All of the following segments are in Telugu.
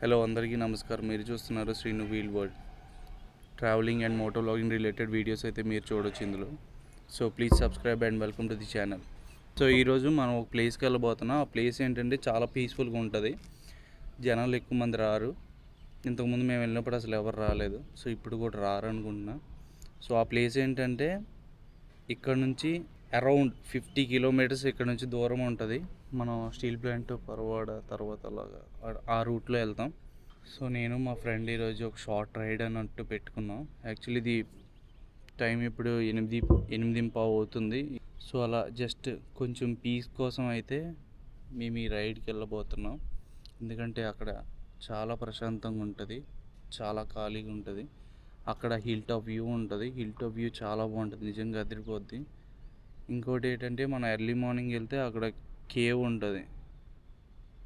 హలో అందరికీ నమస్కారం. మీరు చూస్తున్నారు Srinu wheel world. Travelling and moto vlogging related videos అయితే మీరు చూడొచ్చు ఇందులో. So please subscribe and welcome to the channel. So ఈరోజు మనం ఒక ప్లేస్కి వెళ్ళబోతున్నాం. ఆ ప్లేస్ ఏంటంటే చాలా పీస్ఫుల్గా ఉంటుంది. జనాలు ఎక్కువ మంది రారు. ఇంతకుముందు మేము వెళ్ళినప్పుడు అసలు ఎవరు రాలేదు. సో ఇప్పుడు కూడా రారు అనుకుంటున్నా. సో ఆ ప్లేస్ ఏంటంటే ఇక్కడ నుంచి అరౌండ్ 50 కిలోమీటర్స్ ఇక్కడ నుంచి దూరం ఉంటుంది. మనం స్టీల్ ప్లాంట్ పరవాడ తర్వాత అలాగా ఆ రూట్లో వెళ్తాం. సో నేను మా ఫ్రెండ్ ఈరోజు ఒక షార్ట్ రైడ్ అన్నట్టు పెట్టుకున్నాం. యాక్చువల్లీ ఇది టైం ఇప్పుడు 8:15 అవుతుంది. సో అలా జస్ట్ కొంచెం పీస్ కోసం అయితే మేము ఈ రైడ్కి వెళ్ళబోతున్నాం. ఎందుకంటే అక్కడ చాలా ప్రశాంతంగా ఉంటుంది, చాలా ఖాళీగా ఉంటుంది. అక్కడ హిల్ టాప్ వ్యూ ఉంటుంది. హిల్ టాప్ వ్యూ చాలా బాగుంటుంది, నిజంగా అదిరిపోద్ది. ఇంకోటి ఏంటంటే మనం ఎర్లీ మార్నింగ్ వెళ్తే అక్కడ కేవ్ ఉంటుంది.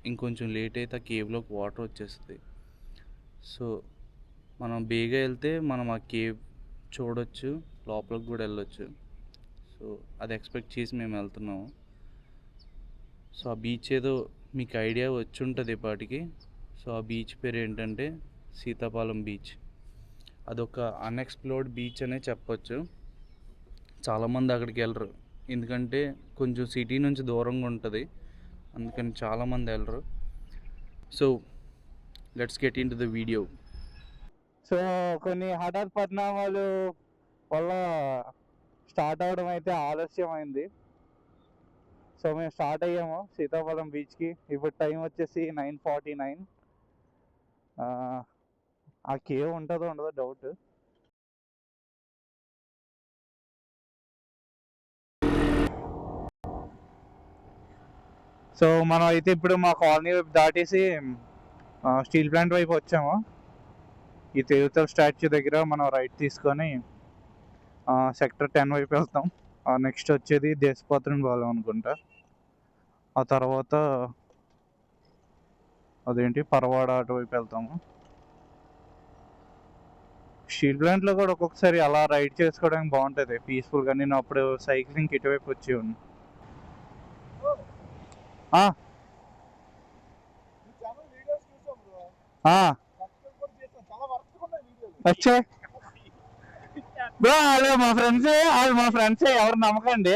ఇంకొంచెం లేట్ అయితే ఆ కేవ్లోకి వాటర్ వచ్చేస్తుంది. సో మనం బేగా వెళ్తే మనం ఆ కేవ్ చూడొచ్చు, లోపలికి కూడా వెళ్ళొచ్చు. సో అది ఎక్స్పెక్ట్ చేసి మేము వెళ్తున్నాము. సో ఆ బీచ్ ఏదో మీకు ఐడియా వచ్చి ఉంటుంది ఇప్పటికి. సో ఆ బీచ్ పేరు ఏంటంటే సీతాపాలెం బీచ్. అదొక అన్ఎక్స్ప్లోర్డ్ బీచ్ అనే చెప్పొచ్చు. చాలామంది అక్కడికి వెళ్ళరు, ఎందుకంటే కొంచెం సిటీ నుంచి దూరంగా ఉంటుంది, అందుకని చాలామంది వెళ్ళరు. So let's get in to the video. So కొన్ని హఠాత్ పరిణామాలు వల్ల స్టార్ట్ అవ్వడం అయితే ఆలస్యమైంది. సో మేము స్టార్ట్ అయ్యాము సీతాఫలం బీచ్కి. ఇప్పుడు టైం వచ్చేసి 9:49. ఆ కేవ్ ఉంటుందో ఉండదో డౌట్. సో మనం అయితే ఇప్పుడు మా కాలనీ వైపు దాటేసి స్టీల్ ప్లాంట్ వైపు వచ్చాము. ఈ తిరుతల స్టాచ్యూ దగ్గర మనం రైట్ తీసుకొని సెక్టర్ 10 వైపు వెళ్తాం. నెక్స్ట్ వచ్చేది దేశపాత్రని బాలం అనుకుంటా. ఆ తర్వాత అదేంటి పరవాడ అటువైపు వెళ్తాము. స్టీల్ ప్లాంట్లో కూడా ఒక్కొక్కసారి అలా రైడ్ చేసుకోవడానికి బాగుంటుంది పీస్ఫుల్గా. నేను అప్పుడు సైక్లింగ్కి ఇటువైపు వచ్చి ఉన్నాను. వచ్చే బ్రో వాళ్ళు మా ఫ్రెండ్సే ఎవరు నమ్మకండి.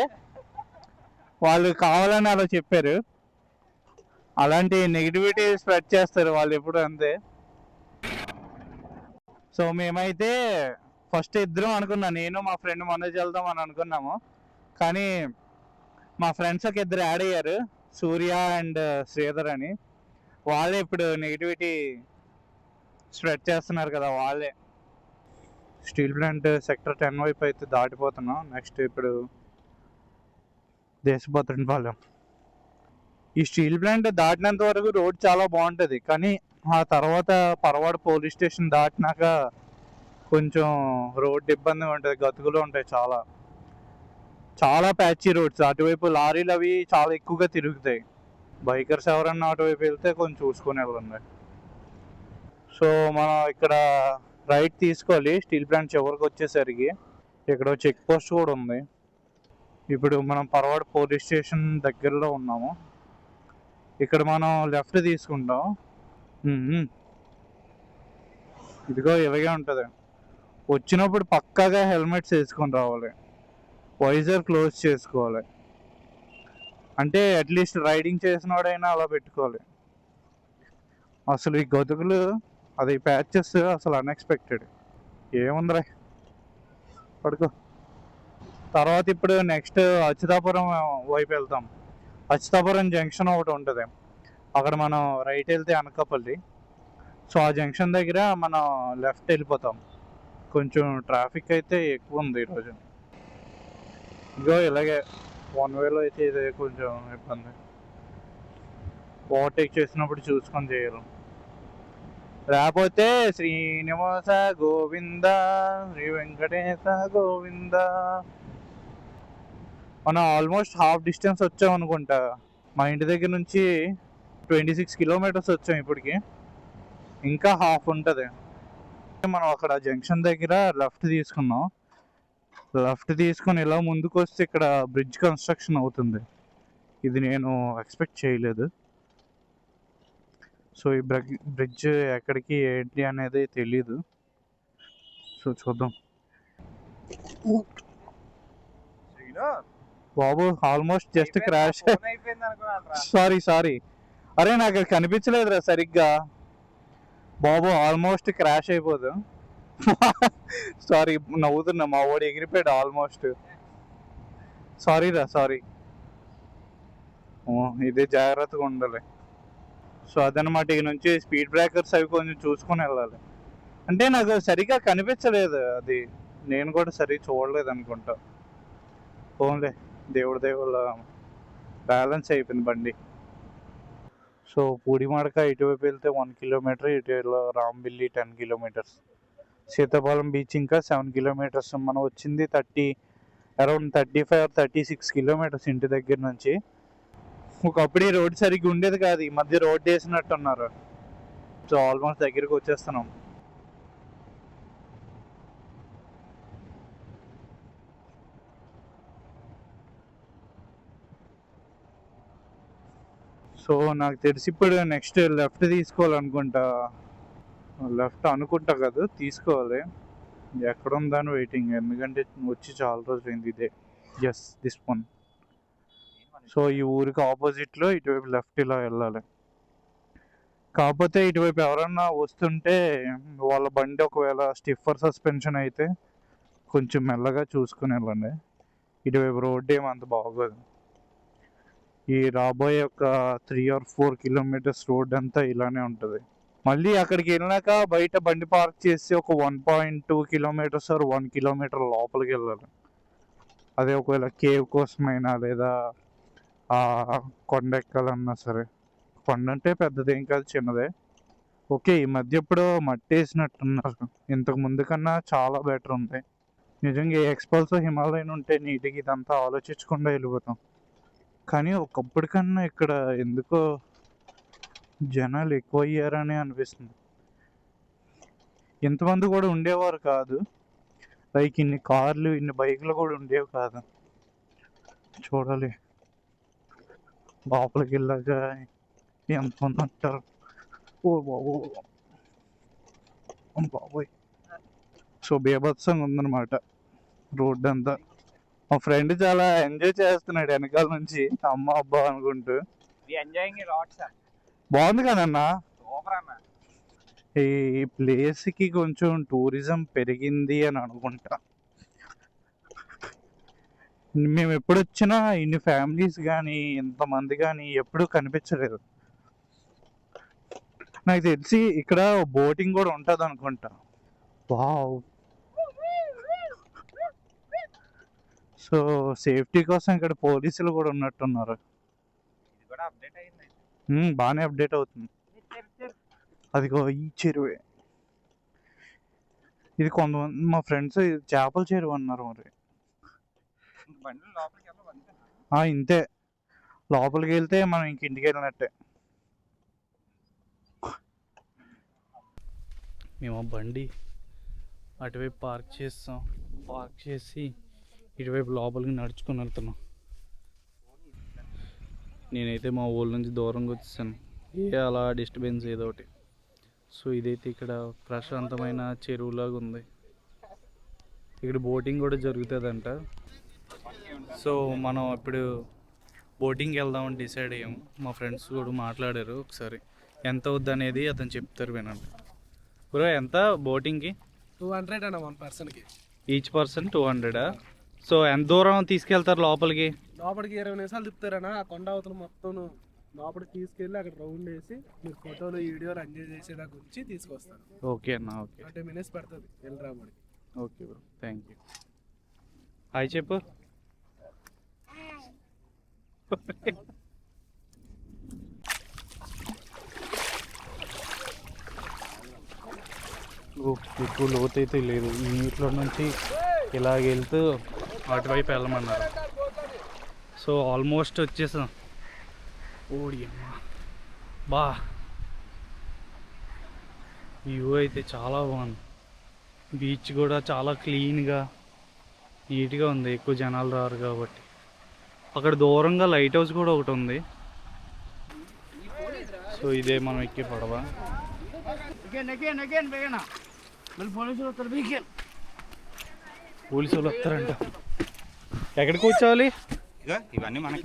వాళ్ళు కావాలని అలా చెప్పారు. అలాంటి నెగిటివిటీ స్ప్రెడ్ చేస్తారు వాళ్ళు ఎప్పుడు, అంతే. సో మేమైతే ఫస్ట్ ఇద్దరం అనుకున్నాం, నేను మా ఫ్రెండ్ మనోజ్ వెళ్దాం అని అనుకున్నాము. కానీ మా ఫ్రెండ్స్ ఒక ఇద్దరు యాడ్ అయ్యారు, సూర్య అండ్ శ్రీధర్ అని. వాళ్ళే ఇప్పుడు నెగిటివిటీ స్ప్రెడ్ చేస్తున్నారు కదా, వాళ్ళే. స్టీల్ ప్లాంట్ సెక్టర్ 10 వైపు అయితే దాటిపోతున్నాం. నెక్స్ట్ ఇప్పుడు దేశభద్రపాలెం. ఈ స్టీల్ ప్లాంట్ దాటినంత వరకు రోడ్ చాలా బాగుంటుంది, కానీ ఆ తర్వాత పరవాడ పోలీస్ స్టేషన్ దాటినాక కొంచెం రోడ్ ఇబ్బందిగా ఉంటుంది, గతుకులు ఉంటాయి చాలా. చాలా ప్యాచీ రోడ్స్. అటువైపు లారీలు అవి చాలా ఎక్కువగా తిరుగుతాయి. బైకర్స్ ఎవరన్నా అటువైపు వెళ్తే కొంచెం చూసుకొని వెళ్ళండి. సో మనం ఇక్కడ రైట్ తీసుకోవాలి స్టీల్ ప్లాంట్ చివరికి వచ్చేసరికి. ఇక్కడ చెక్ పోస్ట్ కూడా ఉంది. ఇప్పుడు మనం పరవాడ పోలీస్ స్టేషన్ దగ్గరలో ఉన్నాము. ఇక్కడ మనం లెఫ్ట్ తీసుకుంటాం. ఇదిగో ఇలాగే ఉంటుంది. వచ్చినప్పుడు పక్కాగా హెల్మెట్స్ వేసుకొని రావాలి, వైజర్ క్లోజ్ చేసుకోవాలి. అంటే అట్లీస్ట్ రైడింగ్ చేసిన వాడైనా అలా పెట్టుకోవాలి. అసలు ఈ గతుకులు, అది ప్యాచెస్ అసలు అన్ఎక్స్పెక్టెడ్. ఏముందిరా పడుకో. తర్వాత ఇప్పుడు నెక్స్ట్ అచ్యుతాపురం వైపు వెళ్తాం. అచ్యుతాపురం జంక్షన్ ఒకటి ఉంటుంది, అక్కడ మనం రైట్ వెళ్తే అనకాపల్లి. సో ఆ జంక్షన్ దగ్గర మనం లెఫ్ట్ వెళ్ళిపోతాం. కొంచెం ట్రాఫిక్ అయితే ఎక్కువ ఉంది ఈరోజు. ఇగో ఇలాగే వన్ వేలో అయితే ఇది కొంచెం ఇబ్బంది. ఓవర్టేక్ చేసినప్పుడు చూసుకొని చేయాలి, లేకపోతే శ్రీనివాస గోవింద శ్రీ వెంకటేశ గోవింద. మనం ఆల్మోస్ట్ హాఫ్ డిస్టెన్స్ వచ్చాం అనుకుంటా. మా ఇంటి దగ్గర నుంచి 26 కిలోమీటర్స్ వచ్చాం ఇప్పటికి, ఇంకా హాఫ్ ఉంటుంది. మనం అక్కడ జంక్షన్ దగ్గర లెఫ్ట్ తీసుకున్నాం. లెఫ్ట్ తీసుకొని ఇలా ముందుకు వస్తే ఇక్కడ బ్రిడ్జ్ కన్స్ట్రక్షన్ అవుతుంది. ఇది నేను ఎక్స్పెక్ట్ చేయలేదు. సో ఈ బ్రిడ్జ్ ఎక్కడికి ఏంటి అనేది తెలీదు. సో చూద్దాం. బాబు ఆల్మోస్ట్ జస్ట్ క్రాష్. సారీ అరే నాకు అది కనిపించలేదురా సరిగ్గా. బాబు ఆల్మోస్ట్ క్రాష్ అయిపోదు. సారీ నవ్వుతున్నా, మా వాడు ఎగిరిపోయాడు ఆల్మోస్ట్. సారీ. ఇదే జాగ్రత్తగా ఉండాలి. సో అదనమాట, ఇక నుంచి స్పీడ్ బ్రేకర్స్ అవి కొంచెం చూసుకొని వెళ్ళాలి. అంటే నాకు సరిగ్గా కనిపించలేదు అది, నేను కూడా సరిగ్గా చూడలేదు అనుకుంటా. పోన్లే, దేవుళ్ళ బ్యాలెన్స్ అయిపోయింది బండి. సో పూడిమడక ఇటువైపు వెళ్తే 1 కిలోమీటర్, ఇటు రాంబిల్లి 10 కిలోమీటర్స్, సీతాపాలెం బీచ్ ఇంకా 7 కిలోమీటర్స్. మనం వచ్చింది అరౌండ్ 35 or 36 కిలోమీటర్స్ ఇంటి దగ్గర నుంచి. ఒకప్పుడు ఈ రోడ్ సరిగ్గా ఉండేది కాదు, ఈ మధ్య రోడ్ వేసినట్టున్నారు. సో ఆల్మోస్ట్ దగ్గరికి వచ్చేస్తున్నాం. సో నాకు తెలిసి ఇప్పుడు నెక్స్ట్ లెఫ్ట్ తీసుకోవాలనుకుంటా. లెఫ్ట్ అనుకుంటా కదా, తీసుకోవాలి. ఎక్కడ ఉందని వెయిటింగ్, ఎందుకంటే వచ్చి చాలా రోజులు అయింది. ఇదే దిస్ వన్. సో ఈ ఊరికి ఆపోజిట్లో ఇటువైపు లెఫ్ట్ ఇలా వెళ్ళాలి. కాకపోతే ఇటువైపు ఎవరన్నా వస్తుంటే వాళ్ళ బండి ఒకవేళ స్టిఫర్ సస్పెన్షన్ అయితే కొంచెం మెల్లగా చూసుకుని వెళ్ళండి. ఇటువైపు రోడ్డు ఏమంత బాగోదు. ఈ రాబోయే ఒక 3 or 4 కిలోమీటర్స్ రోడ్ అంతా ఇలానే ఉంటుంది. మళ్ళీ అక్కడికి వెళ్ళినాక బయట బండి పార్క్ చేసి ఒక 1.2 కిలోమీటర్స్ or 1 కిలోమీటర్ లోపలికి వెళ్ళాలి. అదే ఒకవేళ కేవ్ కోసమైనా లేదా కొండ ఎక్కాలన్నా సరే. కొండ అంటే పెద్దదేం కాదు, చిన్నదే. ఓకే, ఈ మధ్య ఇప్పుడు మట్టి వేసినట్టున్నారు, ఇంతకు ముందు కన్నా చాలా బెటర్ ఉంది. నిజంగా ఏ ఎక్స్పల్స్ హిమాలయన్ ఉంటే నీటికి ఇదంతా ఆలోచించకుండా వెళ్ళిపోతాం. కానీ ఒకప్పుడు కన్నా ఇక్కడ ఎందుకో జనాలు ఎక్కువ అయ్యారని అనిపిస్తుంది. ఇంతమంది కూడా ఉండేవారు కాదు, లైక్ ఇన్ని కార్లు ఇన్ని బైకులు కూడా ఉండేవి కాదు. చూడాలి లోపలికి వెళ్ళాక ఎంతమంది అంటారు. ఓ బాబోయ్. సో బీభత్సంగా ఉందన్నమాట రోడ్ అంతా. మా ఫ్రెండ్ చాలా ఎంజాయ్ చేస్తున్నాడు వెనకాల నుంచి, అమ్మ అబ్బా అనుకుంటూ. బాగుంది కదన్నా ఈ ప్లేస్కి. కొంచెం టూరిజం పెరిగింది అని అనుకుంటా. మేము ఎప్పుడు వచ్చినా ఇన్ని ఫ్యామిలీస్ కానీ ఇంతమంది కానీ ఎప్పుడూ కనిపించలేదు. నాకు తెలిసి ఇక్కడ బోటింగ్ కూడా ఉంటుంది అనుకుంటా. వావ్. సో సేఫ్టీ కోసం ఇక్కడ పోలీసులు కూడా ఉన్నట్టున్నారు. బాగానే అప్డేట్ అవుతుంది. అదిగో ఈ చెరువే. ఇది కొంతమంది మా ఫ్రెండ్స్ చేపల చెరువు అన్నారు. మరి ఇంతే, లోపలికి వెళ్తే మనం ఇంక ఇంటికి వెళ్ళినట్టే. మేము బండి అటువైపు పార్క్ చేసి ఇటువైపు లోపలికి నడుచుకొని వెళ్తున్నాం. నేనైతే మా ఊళ్ళ నుంచి దూరంగా వచ్చేసాను, అలా డిస్టర్బెన్స్ ఏదో ఒకటి. సో ఇదైతే ఇక్కడ ప్రశాంతమైన చెరువులాగా ఉంది. ఇక్కడ బోటింగ్ కూడా జరుగుతుందంట. సో మనం ఇప్పుడు బోటింగ్కి వెళ్దామని డిసైడ్ అయ్యాము. మా ఫ్రెండ్స్ కూడా మాట్లాడారు, ఒకసారి ఎంత అవుద్ది అనేది అతను చెప్తారు, వినండి. బ్రో ఎంత బోటింగ్కి? 200 అన్న 1 పర్సన్కి. Each person 200. సో ఎంత దూరం తీసుకెళ్తారు లోపలికి? 20 నిమిషాలు తిప్పుతారన్నా. ఆ కొండ అవతల మొత్తం లోపలికి తీసుకెళ్ళి అక్కడ రౌండ్ వేసి మీరు ఫోటోలు వీడియోలు ఎంజాయ్ చేసేదాకా వచ్చి తీసుకొస్తారు. ఓకే అన్న, ఓకే. 20 minutes పడుతుంది వెళ్ళరా మనకి. Okay bro, thank you. Hi చెప్పు. ఎక్కువ లోతు అయితే లేదు, ఈ నీటిలో నుంచి ఇలాగ వెళ్తూ అటువైపు వెళ్ళమన్నారు. సో ఆల్మోస్ట్ వచ్చేసాం. ఓడి అమ్మా బా, వ్యూ అయితే చాలా బాగుంది. బీచ్ కూడా చాలా క్లీన్గా నీట్గా ఉంది, ఎక్కువ జనాలు రారు కాబట్టి. అక్కడ దూరంగా లైట్ హౌస్ కూడా ఒకటి ఉంది. సో ఇదే మనం ఎక్కే పడవ. పోలీసులు వస్తారంట. ఎక్కడికి కూర్చోవాలి? ఇవన్నీ మనకి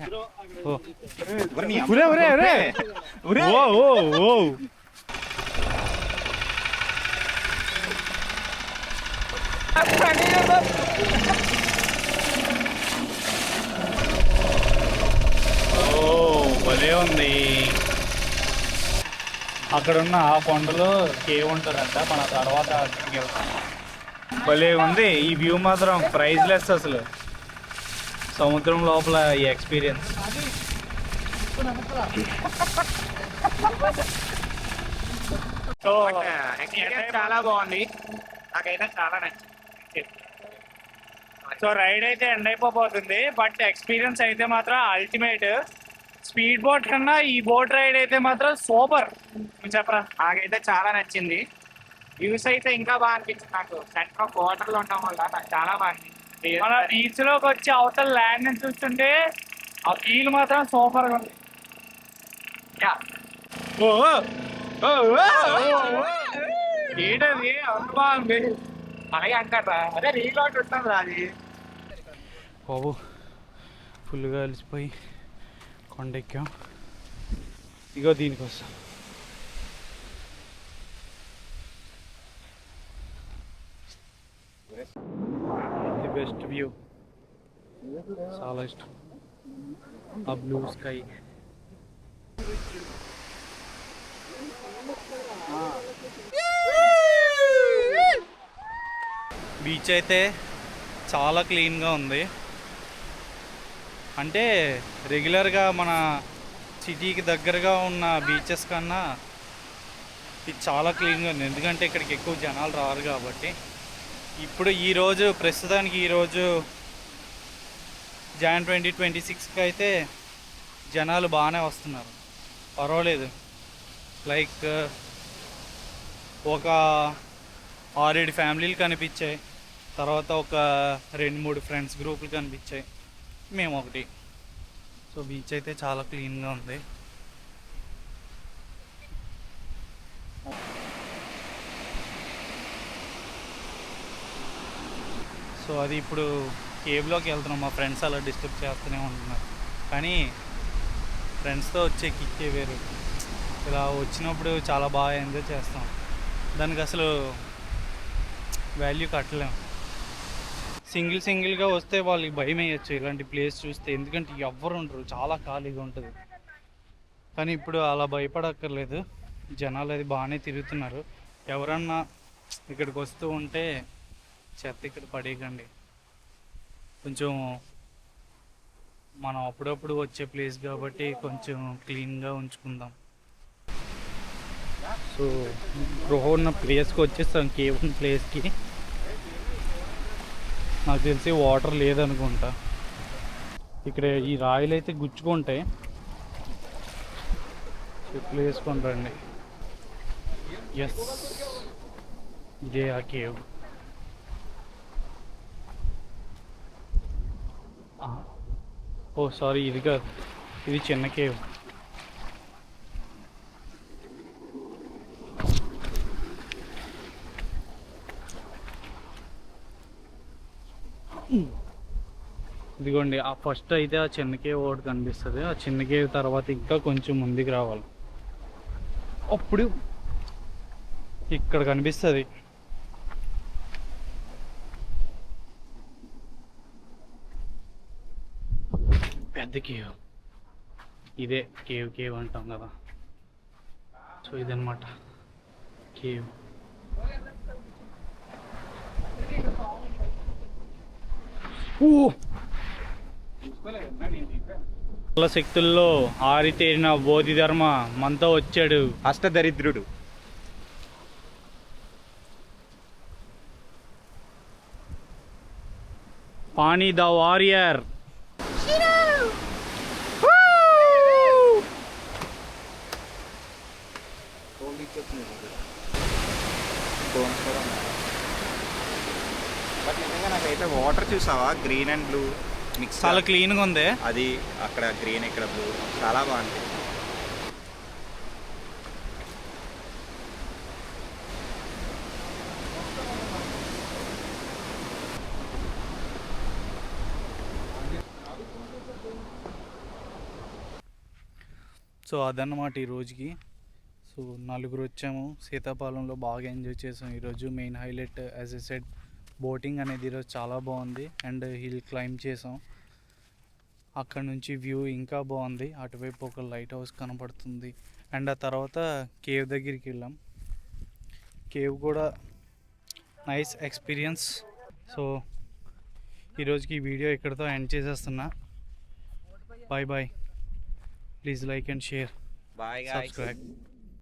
భలే ఉంది. అక్కడ ఉన్న ఆ కొండలో కేవ్ ఉంటుందంట. మన తర్వాత అక్కడికి వెళ్తాం. భలే ఉంది ఈ వ్యూ మాత్రం ప్రైజ్లెస్ అసలు. సముద్రం లోపల ఈ ఎక్స్పీరియన్స్. చాలా బాగుంది, నాకైతే చాలా నచ్చింది. సో రైడ్ అయితే ఎండ్ అయిపోతుంది, బట్ ఎక్స్పీరియన్స్ అయితే మాత్రం అల్టిమేట్. స్పీడ్ బోట్ కన్నా ఈ బోట్ రైడ్ అయితే మాత్రం సూపర్ చెప్పరా. నాకైతే చాలా నచ్చింది. వ్యూస్ అయితే ఇంకా బాగా అనిపించింది నాకు. సెంటర్ ఆఫ్ వాటర్లో ఉండడం వల్ల నాకు చాలా బాగా అనిపించింది. మన బీచ్ లోకి వచ్చి అవతల ల్యాండ్ ని చూస్తుంటే ఆ ఫీల్ మాత్రం సూపర్ గా ఉంది. ఏంటది బాగుంది అలాగే అంటారా? అదే రీల్ అవుట్ ఉంటుంది అది. బాబు ఫుల్గా అలిసిపోయి కొండెక్కాం. ఇగో దీనికోసం ది బెస్ట్ వ్యూ. చాలా ఇష్టం ఆ బ్లూ స్కై. బీచ్ అయితే చాలా క్లీన్గా ఉంది. అంటే రెగ్యులర్గా మన సిటీకి దగ్గరగా ఉన్న బీచెస్ కన్నా ఇది చాలా క్లీన్గా ఉంది. ఎందుకంటే ఇక్కడికి ఎక్కువ జనాలు రారు కాబట్టి. ఇప్పుడు ఈరోజు ప్రస్తుతానికి ఈరోజు Jan 2026కి అయితే జనాలు బాగానే వస్తున్నారు, పర్వాలేదు. లైక్ ఒక 6-7 ఫ్యామిలీలు కనిపించాయి, తర్వాత ఒక 2-3 ఫ్రెండ్స్ గ్రూపులు కనిపించాయి, మేము ఒకటి. సో బీచ్ అయితే చాలా క్లీన్గా ఉంది. సో అది ఇప్పుడు కేవ్లోకి వెళ్తున్నాం. మా ఫ్రెండ్స్ అలా డిస్టర్బ్ చేస్తూనే ఉంటున్నారు, కానీ ఫ్రెండ్స్తో వచ్చే కిక్కే వేరు. ఇలా వచ్చినప్పుడు చాలా బాగా ఎంజాయ్ చేస్తాం. దానికి అసలు వాల్యూ కట్టలేము. సింగిల్గా వస్తే వాళ్ళకి భయం వేయచ్చు ఇలాంటి ప్లేస్ చూస్తే, ఎందుకంటే ఎవ్వరు ఉండరు, చాలా ఖాళీగా ఉంటుంది. కానీ ఇప్పుడు అలా భయపడక్కర్లేదు, జనాలు అది బాగానే తిరుగుతున్నారు. ఎవరన్నా ఇక్కడికి వస్తూ ఉంటే చెత్త ఇక్కడ పడేయకండి. కొంచెం మనం అప్పుడప్పుడు వచ్చే ప్లేస్ కాబట్టి కొంచెం క్లీన్గా ఉంచుకుందాం. సో గృహ ఉన్న ప్లేస్కి వచ్చేస్తాం, కేవ్ ఉన్న ప్లేస్కి. నాకు తెలిసి వాటర్ లేదనుకుంటా. ఇక్కడ ఈ రాయిలు అయితే గుచ్చుకుంటాయి. చెప్పులు వేసుకొని రండి. ఎస్, ఇదే ఆ కేవ్. ఓ సారీ, ఇది కాదు, ఇది చిన్న కేవ్. ఇదిగోండి, ఆ ఫస్ట్ అయితే ఆ చిన్న కేవ్ ఒకటి కనిపిస్తుంది. ఆ చిన్న కేవ్ తర్వాత ఇంకా కొంచెం ముందుకు రావాలి, అప్పుడు ఇక్కడ కనిపిస్తుంది. పెద్ద కేవ్ ఇదే. కేవ్ అంటాం కదా. సో ఇదన్నమాట కేవ్. శక్తుల్లో ఆరితేరిన బోధిధర్మ మనతో వచ్చాడు. అష్టదరిద్రుడు. పానీ ద వారియర్. బట్ నిజంగా నాకైతే వాటర్ చూసావా, గ్రీన్ అండ్ బ్లూ మిక్స్, చాలా క్లీన్గా ఉంది. అది అక్కడ గ్రీన్ ఇక్కడ బ్లూ, చాలా బాగుంది. సో అదన్నమాట ఈ రోజుకి. సో నలుగురు వచ్చాము, సీతాపాలెంలో బాగా ఎంజాయ్ చేసాం ఈరోజు. Main highlight as a said boating అనేది ఈరోజు చాలా బాగుంది. అండ్ హిల్ క్లైంబ్ చేసాం, అక్కడ నుంచి వ్యూ ఇంకా బాగుంది. అటువైపు ఒక లైట్ హౌస్ కనపడుతుంది. అండ్ ఆ తర్వాత కేవ్ దగ్గరికి వెళ్ళాం. కేవ్ కూడా నైస్ ఎక్స్పీరియన్స్. సో ఈరోజుకి ఈ వీడియో ఇక్కడితో ఎండ్ చేసేస్తున్నా. Bye bye. Please like and share, Bye guys. Subscribe.